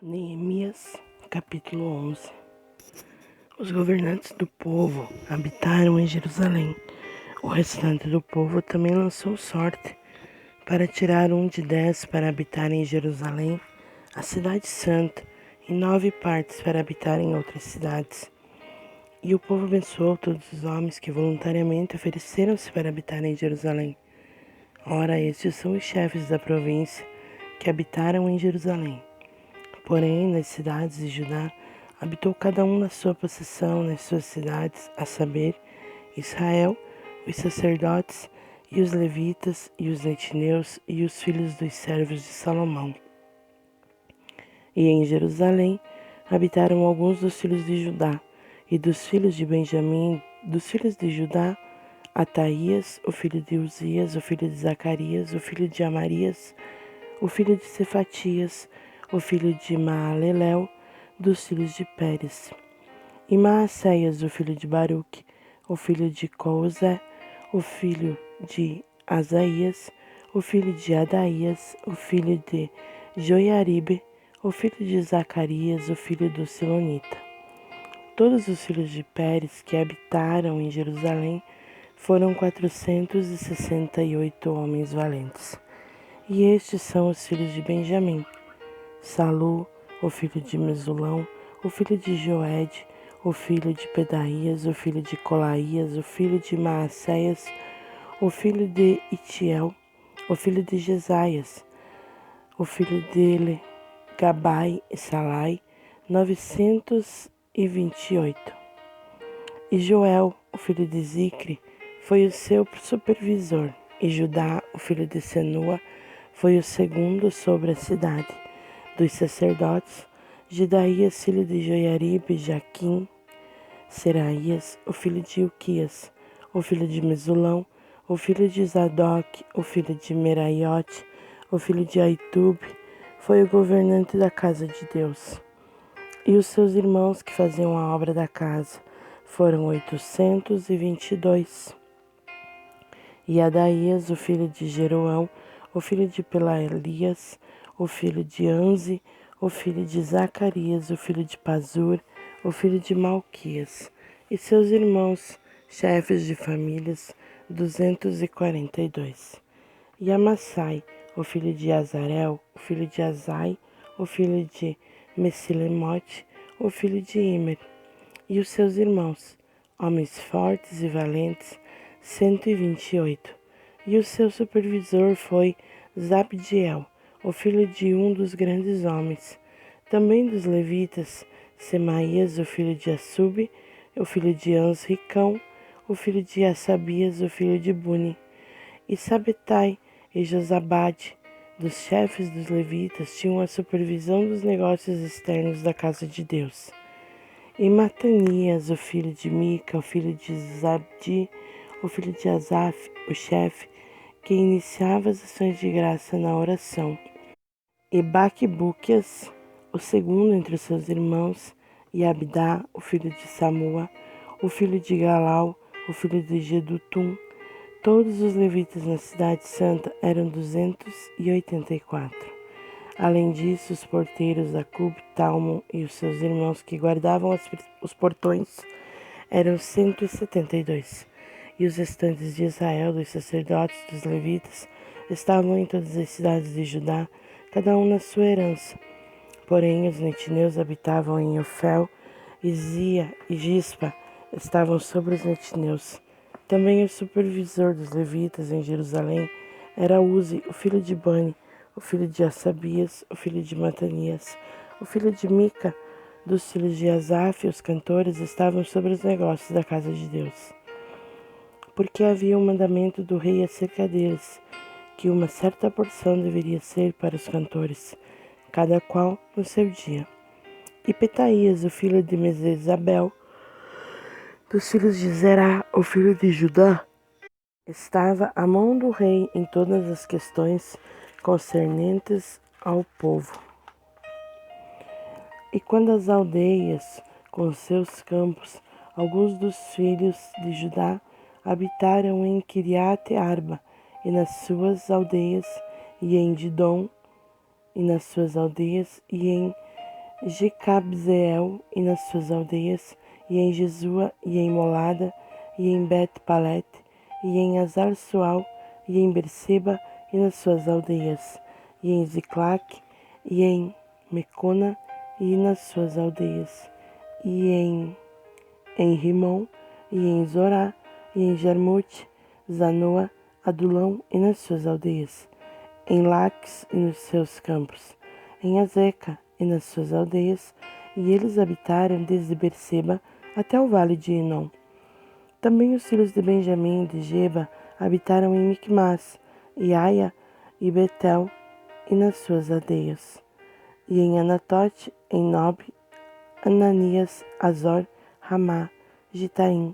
Neemias, capítulo 11. Os governantes do povo habitaram em Jerusalém. O restante do povo também lançou sorte para tirar um de 10 para habitar em Jerusalém, a cidade santa, e 9 partes para habitar em outras cidades. E o povo abençoou todos os homens que voluntariamente ofereceram-se para habitar em Jerusalém. Ora, estes são os chefes da província que habitaram em Jerusalém. Porém, nas cidades de Judá, habitou cada um na sua possessão, nas suas cidades, a saber, Israel, os sacerdotes, e os levitas, e os netineus, e os filhos dos servos de Salomão. E em Jerusalém habitaram alguns dos filhos de Judá, e dos filhos de Benjamim, dos filhos de Judá, Ataías, o filho de Uzias, o filho de Zacarias, o filho de Amarias, o filho de Cefatias, o filho de Maaléu, dos filhos de Pérez, e Maacéias, o filho de Baruque, o filho de Cousé, o filho de Asaías, o filho de Adaías, o filho de Joiaribe, o filho de Zacarias, o filho do Silonita. Todos os filhos de Pérez que habitaram em Jerusalém foram 468 homens valentes. E estes são os filhos de Benjamim: Salu, o filho de Mesulão, o filho de Joed, o filho de Pedaías, o filho de Colaías, o filho de Maacéias, o filho de Itiel, o filho de Jesaias, o filho dele, Gabai e Salai, 928. E Joel, o filho de Zicre, foi o seu supervisor, e Judá, o filho de Senua, foi o segundo sobre a cidade. Dos sacerdotes, Jedaías, filho de Joiaribe, Jaquim, Seraías, o filho de Ilquias, o filho de Mesulão, o filho de Zadok, o filho de Meraiote, o filho de Aitube, foi o governante da casa de Deus. E os seus irmãos que faziam a obra da casa foram 822. E Adaías, o filho de Jeroão, o filho de Pelaelias, o filho de Anzi, o filho de Zacarias, o filho de Pazur, o filho de Malquias, e seus irmãos, chefes de famílias, 242. E Amassai, o filho de Azarel, o filho de Azai, o filho de Mesilemote, o filho de Imer, e os seus irmãos, homens fortes e valentes, 128. E o seu supervisor foi Zabdiel, o filho de um dos grandes homens. Também dos levitas, Semaías, o filho de Assub, o filho de Ansricão, o filho de Assabias, o filho de Buni, e Sabetai e Josabade, dos chefes dos levitas, tinham a supervisão dos negócios externos da casa de Deus. E Matanias, o filho de Mica, o filho de Zabdi, o filho de Asaf, o chefe, que iniciava as ações de graça na oração. E Baquebuquias, o segundo entre os seus irmãos, e Abdá, o filho de Samua, o filho de Galau, o filho de Jedutum. Todos os levitas na cidade santa eram 284. Além disso, os porteiros Acub, Talmon e os seus irmãos que guardavam os portões eram 172. E os restantes de Israel, dos sacerdotes, dos levitas, estavam em todas as cidades de Judá, cada um na sua herança. Porém, os netineus habitavam em Ofel, e Zia e Gispa estavam sobre os netineus. Também o supervisor dos levitas em Jerusalém era Uzi, o filho de Bani, o filho de Assabias, o filho de Matanias, o filho de Mica. Dos filhos de Asaf, os cantores estavam sobre os negócios da casa de Deus. Porque havia um mandamento do rei acerca deles, que uma certa porção deveria ser para os cantores, cada qual no seu dia. E Petaías, o filho de Mesezabel, dos filhos de Zerá, o filho de Judá, estava à mão do rei em todas as questões concernentes ao povo. E quando as aldeias, com seus campos, alguns dos filhos de Judá habitaram em Kiriate Arba, e nas suas aldeias, e em Didom, e nas suas aldeias, e em Jecabzeel e nas suas aldeias, e em Jesua, e em Molada, e em Bet-Palet, e em Azar-Sual, e em Berseba, e nas suas aldeias, e em Ziclac, e em Mecona, e nas suas aldeias, e em Rimon, e em Zorá, e em Jarmute, Zanoa, Adulão, e nas suas aldeias, em Laques, e nos seus campos, em Azeca, e nas suas aldeias, e eles habitaram desde Berseba até o vale de Enom. Também os filhos de Benjamim e de Geba habitaram em Micmas, e Aia, e Betel, e nas suas aldeias, e em Anatote, em Nob, Ananias, Azor, Ramá, Gitaim,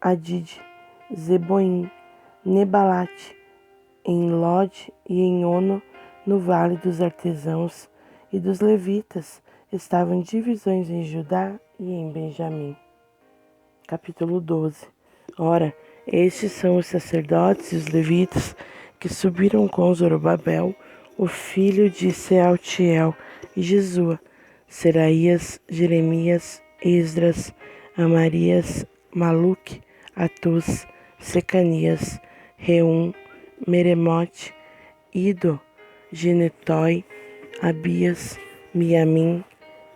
Adide, Zeboim, Nebalate, em Lode e em Ono, no vale dos artesãos, e dos levitas estavam divisões em Judá e em Benjamim. Capítulo 12. Ora, estes são os sacerdotes e os levitas que subiram com Zorobabel, o filho de Sealtiel, e Jesua, Seraías, Jeremias, Esdras, Amarias, Maluque, Atus, Secanias, Reum, Meremote, Ido, Ginetói, Abias, Miamim,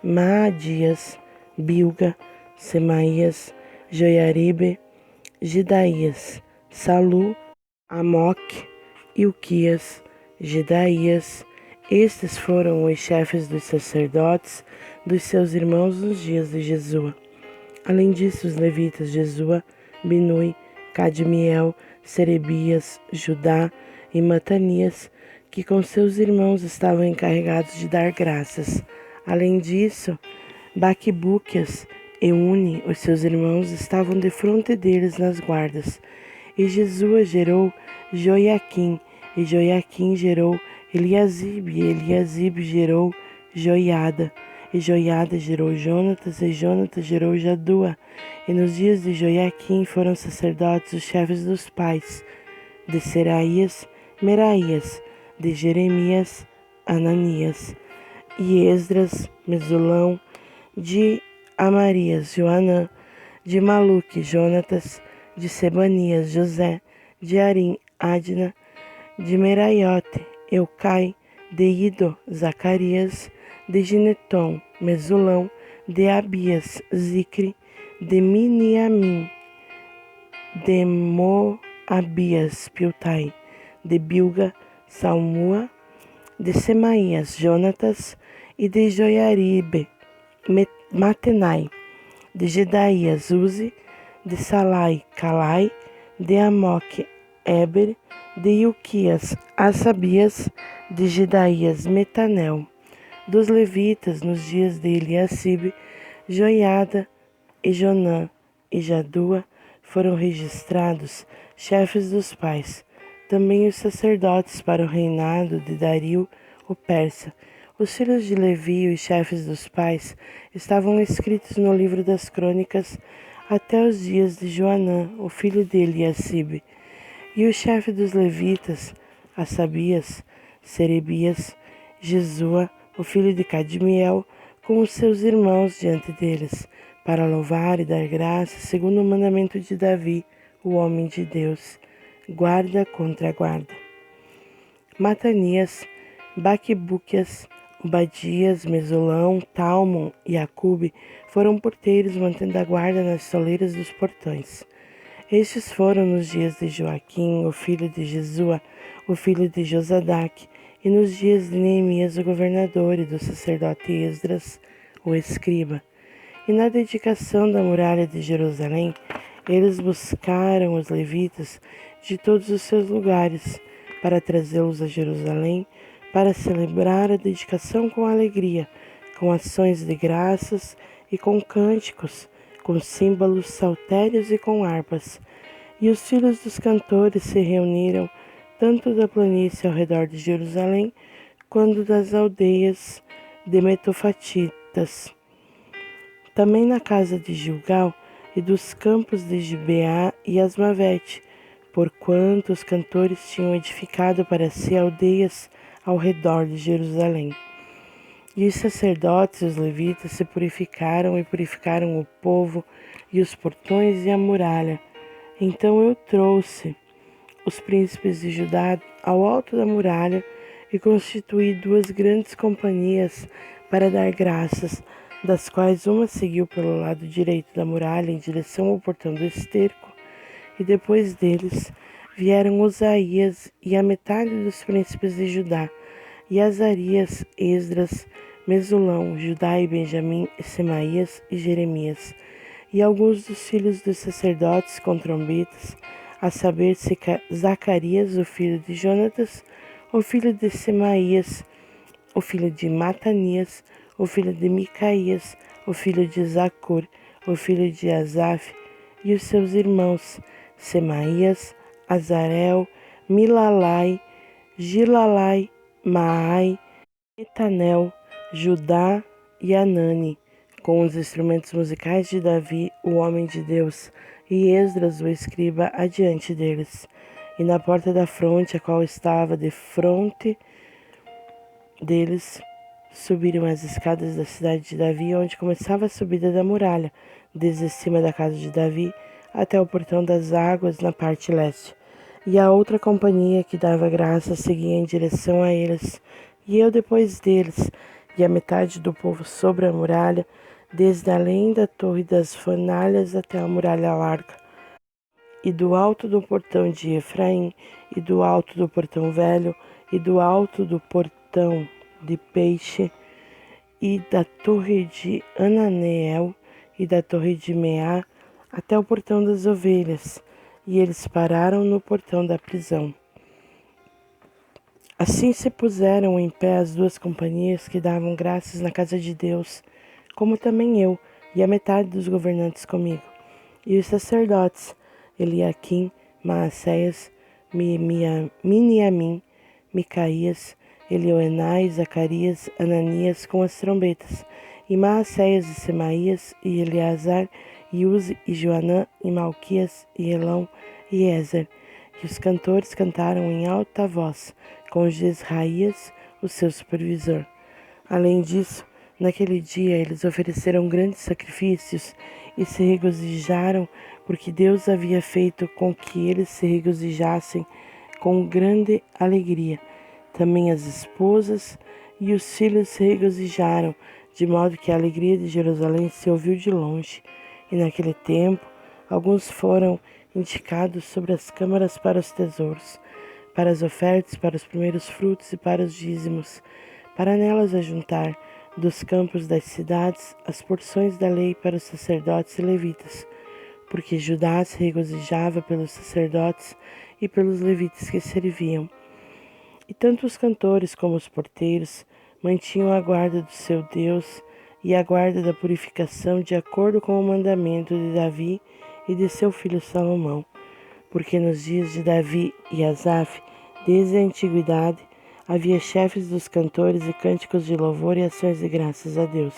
Maadias, Bilga, Semaías, Joiaribe, Gidaías, Salu, Amoque, Ilquias, Gedaías. Estes foram os chefes dos sacerdotes dos seus irmãos nos dias de Jesua. Além disso, os levitas Jesua, Binui, Cadmiel, Serebias, Judá e Matanias, que com seus irmãos estavam encarregados de dar graças. Além disso, Baquibúquias e Uni, os seus irmãos, estavam defronte deles nas guardas. E Jesua gerou Joiaquim, e Joiaquim gerou Eliasibe, e Eliasibe gerou Joiada, e Joiada gerou Jonatas, e Jonatas gerou Jadua. E nos dias de Joiaquim foram sacerdotes os chefes dos pais, de Seraías, Meraías, de Jeremias, Ananias, e Esdras, Mesulão, de Amarias, Joanã, de Maluque, Jonatas, de Sebanias, José, de Arim, Adna, de Meraiote, Eucai, de Ido, Zacarias, de Gineton, Mesulão, de Abias, Zicre, de Miniamim, de Moabias, Piltai, de Bilga, Salmua, de Semaías, Jonatas, e de Joiaribe, Matenai, de Gedaías, Uzi, de Salai, Calai, de Amoque, Eber, de Ilquias, Asabias, de Gedaías, Metanel. Dos levitas, nos dias de Eliasibe, Joiada e Jonã e Jadua foram registrados chefes dos pais, também os sacerdotes para o reinado de Dario, o persa. Os filhos de Levi e os chefes dos pais estavam escritos no livro das crônicas até os dias de Joanã, o filho de Eliasibe. E o chefe dos levitas, Asabias, Serebias, Jesua, o filho de Cadmiel, com os seus irmãos diante deles, para louvar e dar graças segundo o mandamento de Davi, o homem de Deus, guarda contra guarda. Matanias, Baquibúquias, Obadias, Mesulão, Talmon e Acube foram porteiros mantendo a guarda nas soleiras dos portões. Estes foram nos dias de Joaquim, o filho de Jesua, o filho de Josadaque, e nos dias de Neemias, o governador, e do sacerdote Esdras, o escriba. E na dedicação da muralha de Jerusalém, eles buscaram os levitas de todos os seus lugares, para trazê-los a Jerusalém, para celebrar a dedicação com alegria, com ações de graças e com cânticos, com símbolos, saltérios e com harpas. E os filhos dos cantores se reuniram tanto da planície ao redor de Jerusalém, quanto das aldeias de Metofatitas. Também na casa de Gilgal e dos campos de Gibeá e Asmavete, porquanto os cantores tinham edificado para si aldeias ao redor de Jerusalém. E os sacerdotes e os levitas se purificaram e purificaram o povo e os portões e a muralha. Então eu trouxe os príncipes de Judá ao alto da muralha e constituí 2 grandes companhias para dar graças, das quais uma seguiu pelo lado direito da muralha em direção ao portão do esterco, e depois deles vieram Osaías e a metade dos príncipes de Judá, e Azarias, Esdras, Mesulão, Judá e Benjamim, e Semaías e Jeremias, e alguns dos filhos dos sacerdotes com trombetas, a saber, Zacarias, o filho de Jonatas, o filho de Semaías, o filho de Matanias, o filho de Micaías, o filho de Zacur, o filho de Asaf, e os seus irmãos, Semaías, Azarel, Milalai, Gilalai, Maai, Etanel, Judá e Anani, com os instrumentos musicais de Davi, o homem de Deus, e Esdras, o escriba, adiante deles. E na porta da fronte, a qual estava de fronte deles, subiram as escadas da cidade de Davi, onde começava a subida da muralha, desde cima da casa de Davi até o portão das águas na parte leste. E a outra companhia que dava graça seguia em direção a eles, e eu depois deles, e a metade do povo sobre a muralha, desde além da torre das fornalhas até a muralha larga, e do alto do portão de Efraim, e do alto do portão velho, e do alto do portão de Peixe, e da torre de Ananeel, e da torre de Meá, até o portão das ovelhas, e eles pararam no portão da prisão. Assim se puseram em pé as 2 companhias que davam graças na casa de Deus, como também eu, e a metade dos governantes comigo. E os sacerdotes, Eliaquim, Maacéias, Miniamim, Micaías, Elioenai, Zacarias, Ananias com as trombetas, e Maacéias e Semaías, e Eleazar, e Uzi, e Joanã, e Malquias, e Elão, e Ezer. E os cantores cantaram em alta voz, com Jesraías, o seu supervisor. Além disso, naquele dia eles ofereceram grandes sacrifícios e se regozijaram, porque Deus havia feito com que eles se regozijassem com grande alegria. Também as esposas e os filhos se regozijaram, de modo que a alegria de Jerusalém se ouviu de longe. E naquele tempo, alguns foram indicados sobre as câmaras para os tesouros, para as ofertas, para os primeiros frutos e para os dízimos, para nelas ajuntar dos campos das cidades as porções da lei para os sacerdotes e levitas, porque Judá se regozijava pelos sacerdotes e pelos levitas que serviam. E tanto os cantores como os porteiros mantinham a guarda do seu Deus e a guarda da purificação de acordo com o mandamento de Davi e de seu filho Salomão, porque nos dias de Davi e Asaf, desde a antiguidade, havia chefes dos cantores e cânticos de louvor e ações de graças a Deus.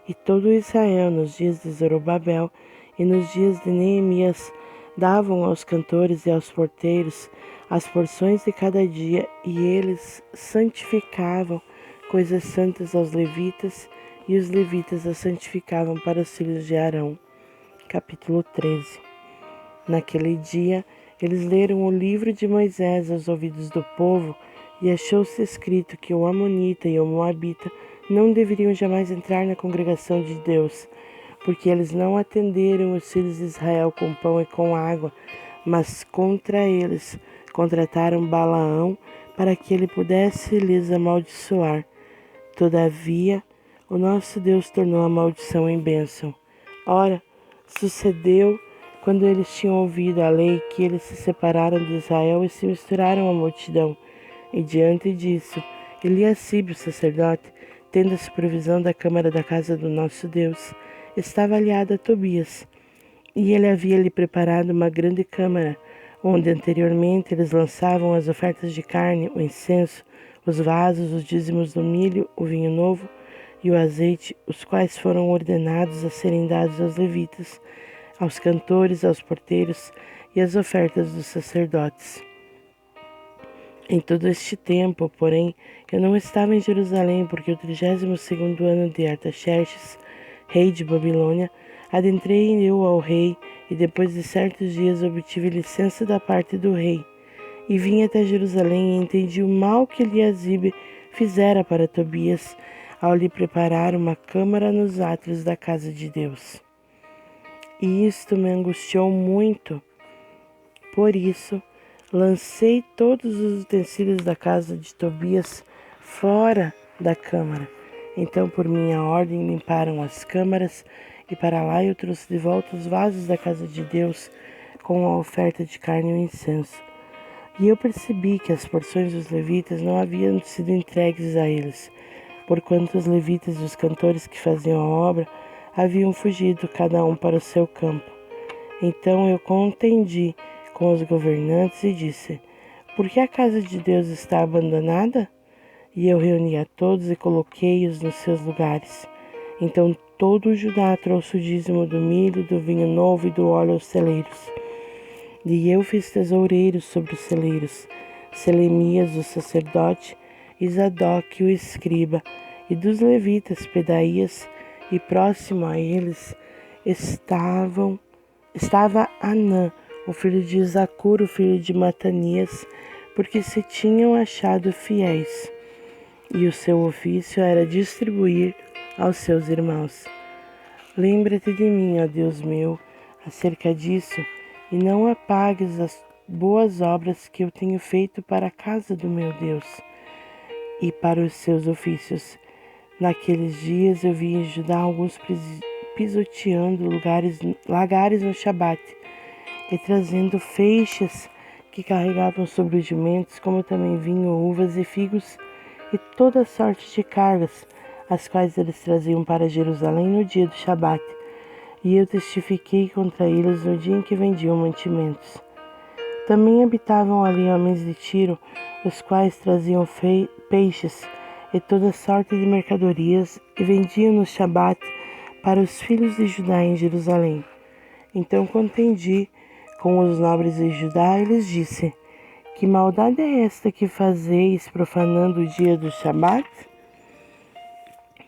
E todo Israel, nos dias de Zorobabel e nos dias de Neemias, davam aos cantores e aos porteiros as porções de cada dia, e eles santificavam coisas santas aos levitas, e os levitas as santificavam para os filhos de Arão. Capítulo 13. Naquele dia, eles leram o livro de Moisés aos ouvidos do povo, e achou-se escrito que o Amonita e o Moabita não deveriam jamais entrar na congregação de Deus, porque eles não atenderam os filhos de Israel com pão e com água, mas contra eles contrataram Balaão para que ele pudesse lhes amaldiçoar. Todavia, o nosso Deus tornou a maldição em bênção. Ora, sucedeu, quando eles tinham ouvido a lei, que eles se separaram de Israel e se misturaram à multidão. E diante disso, Eliacibe, o sacerdote, tendo a supervisão da câmara da casa do nosso Deus, estava aliado a Tobias. E ele havia-lhe preparado uma grande câmara, onde anteriormente eles lançavam as ofertas de carne, o incenso, os vasos, os dízimos do milho, o vinho novo e o azeite, os quais foram ordenados a serem dados aos levitas, aos cantores, aos porteiros e as ofertas dos sacerdotes. Em todo este tempo, porém, eu não estava em Jerusalém, porque o 32º ano de Artaxerxes, rei de Babilônia, adentrei eu ao rei, e depois de certos dias obtive licença da parte do rei. E vim até Jerusalém e entendi o mal que Eliasibe fizera para Tobias, ao lhe preparar uma câmara nos átrios da casa de Deus. E isto me angustiou muito. Por isso, lancei todos os utensílios da casa de Tobias fora da câmara. Então, por minha ordem, limparam as câmaras, e para lá eu trouxe de volta os vasos da casa de Deus com a oferta de carne e o incenso. E eu percebi que as porções dos levitas não haviam sido entregues a eles, porquanto os levitas e os cantores que faziam a obra haviam fugido, cada um para o seu campo. Então eu contendi com os governantes e disse: por que a casa de Deus está abandonada? E eu reuni a todos e coloquei-os nos seus lugares. Então todo o Judá trouxe o dízimo do milho, do vinho novo e do óleo aos celeiros. E eu fiz tesoureiros sobre os celeiros, Selemias, o sacerdote, e Zadok, o escriba, e dos levitas, Pedaías, e próximo a eles estava Anã, o filho de Zacur, o filho de Matanias, porque se tinham achado fiéis. E o seu ofício era distribuir aos seus irmãos. Lembra-te de mim, ó Deus meu, acerca disso, e não apagues as boas obras que eu tenho feito para a casa do meu Deus e para os seus ofícios. Naqueles dias eu vi em Judá alguns pisoteando lagares no Shabat e trazendo feixes que carregavam sobre os jumentos, como também vinho, uvas e figos e toda sorte de cargas, as quais eles traziam para Jerusalém no dia do Shabat. E eu testifiquei contra eles no dia em que vendiam mantimentos. Também habitavam ali homens de Tiro, os quais traziam peixes e toda sorte de mercadorias e vendiam no Shabat para os filhos de Judá em Jerusalém. Então contendi com os nobres de Judá e lhes disse: que maldade é esta que fazeis profanando o dia do Shabat?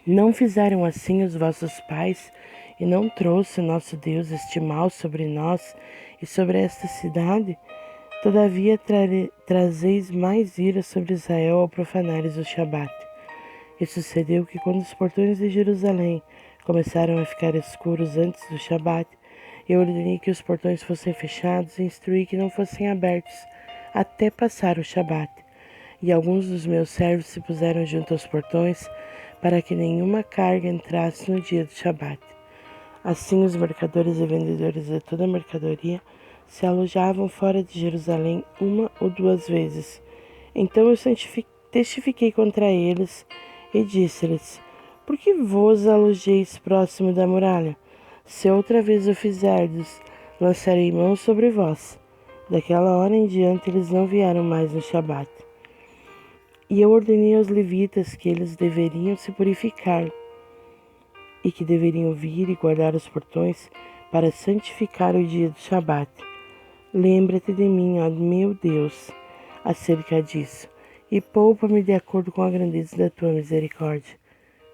Não fizeram assim os vossos pais, e não trouxe o nosso Deus este mal sobre nós e sobre esta cidade? Todavia trazeis mais ira sobre Israel ao profanares o Shabat. E sucedeu que quando os portões de Jerusalém começaram a ficar escuros antes do Shabat, eu ordenei que os portões fossem fechados e instruí que não fossem abertos até passar o Shabat. E alguns dos meus servos se puseram junto aos portões para que nenhuma carga entrasse no dia do Shabat. Assim os mercadores e vendedores de toda a mercadoria se alojavam fora de Jerusalém 1 ou 2 vezes. Então eu testifiquei contra eles e disse-lhes: por que vos alojeis próximo da muralha? Se outra vez o fizerdes, lançarei mão sobre vós. Daquela hora em diante eles não vieram mais no Shabat. E eu ordenei aos levitas que eles deveriam se purificar e que deveriam vir e guardar os portões para santificar o dia do Shabat. Lembra-te de mim, ó meu Deus, acerca disso, e poupa-me de acordo com a grandeza da tua misericórdia.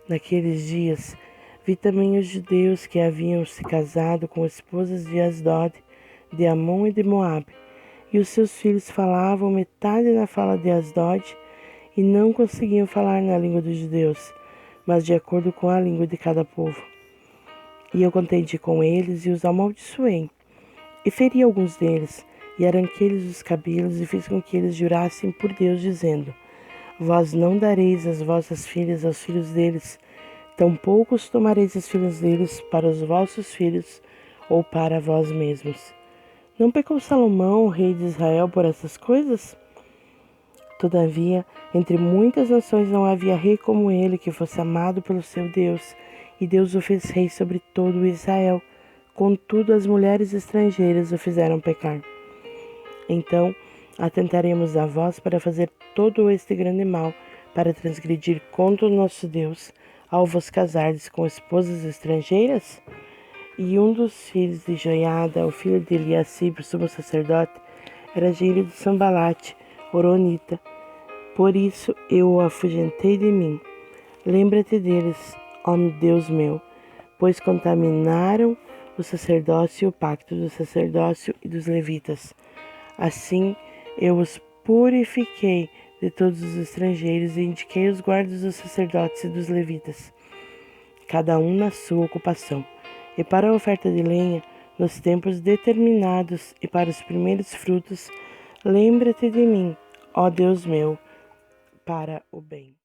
Naqueles dias, vi também os judeus que haviam se casado com esposas de Asdod, de Amon e de Moabe, e os seus filhos falavam metade na fala de Asdod e não conseguiam falar na língua dos judeus, mas de acordo com a língua de cada povo. E eu contendi com eles e os amaldiçoei, e feri alguns deles, e arranquei-lhes os cabelos, e fiz com que eles jurassem por Deus, dizendo: vós não dareis as vossas filhas aos filhos deles, tampouco os tomareis as filhas deles para os vossos filhos ou para vós mesmos. Não pecou Salomão, rei de Israel, por essas coisas? Todavia, entre muitas nações não havia rei como ele, que fosse amado pelo seu Deus, e Deus o fez rei sobre todo o Israel. Contudo, as mulheres estrangeiras o fizeram pecar. Então, atentaremos a vós para fazer todo este grande mal, para transgredir contra o nosso Deus, ao vos casardes com esposas estrangeiras? E um dos filhos de Joiada, o filho de Eliacibe, o sumo sacerdote, era genro de Sambalate, horonita, Por isso eu o afugentei de mim. Lembra-te deles, ó Deus meu, pois contaminaram o sacerdócio e o pacto do sacerdócio e dos levitas. Assim eu os purifiquei de todos os estrangeiros e indiquei os guardas dos sacerdotes e dos levitas, cada um na sua ocupação. E para a oferta de lenha, nos tempos determinados, e para os primeiros frutos, lembra-te de mim, ó Deus meu, para o bem.